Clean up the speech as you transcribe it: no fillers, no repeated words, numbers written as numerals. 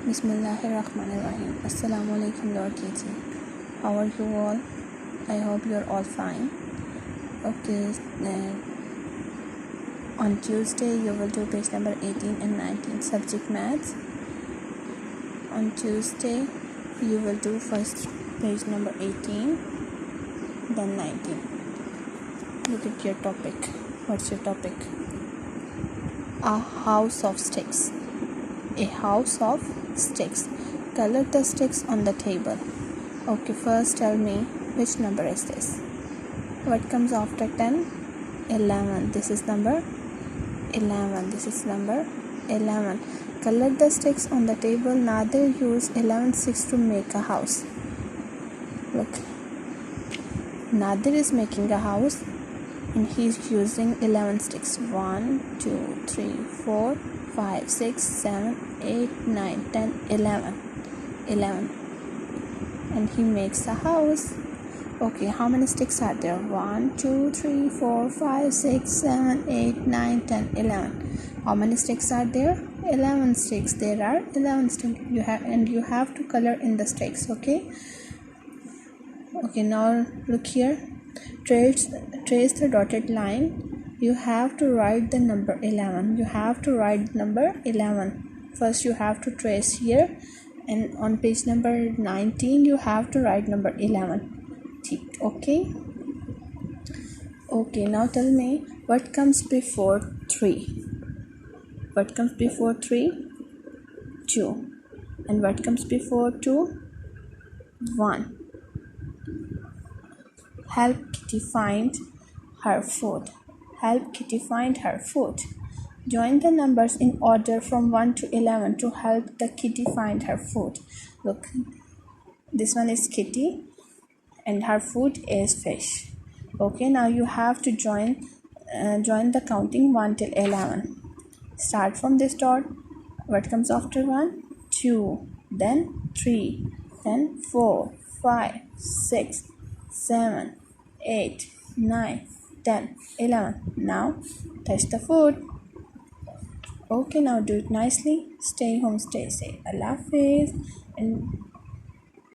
Bismillahirrahmanirrahim. Assalamu alaikum Lord KG. How are you all? I hope you're all fine. Okay, on Tuesday you will do page number 18 and 19, subject maths. On Tuesday you will do first page number 18, then 19. Look at your topic. What's your topic? A house of sticks. A house of sticks. Color the sticks on the table. Okay, first tell me which number is this. What comes after 10? 11. This is number 11. This is number 11. Color the sticks on the table. Nadir used 11 sticks to make a house. Look, Nadir is making a house and he's using 11 sticks. 1, 2, 3, 4, 5, 6, 7, 8, 9, 10, 11. 11. And he makes a house. Okay, how many sticks are there? 1, 2, 3, 4, 5, 6, 7, 8, 9, 10, 11. How many sticks are there? 11 sticks. There are 11 sticks. You have to color in the sticks. Okay, now look here. Trace the dotted line. You have to write the number 11. You have to write number 11. First you have to trace here, and on page number 19 you have to write number 11. Okay, now tell me what comes before 3. What comes before 3? 2. And what comes before 2? 1. Help Kitty find her food. Help Kitty find her food. Join the numbers in order from 1 to 11 to help the kitty find her food. Look, this one is kitty and her food is fish. Okay, now you have to join the counting 1 till 11. Start from this dot. What comes after 1? 2, then 3, then 4, 5, 6, 7, 8, 9, 10, 11. Now touch the food. Okay, now do it nicely. Stay home, stay safe. Allah Hafiz. And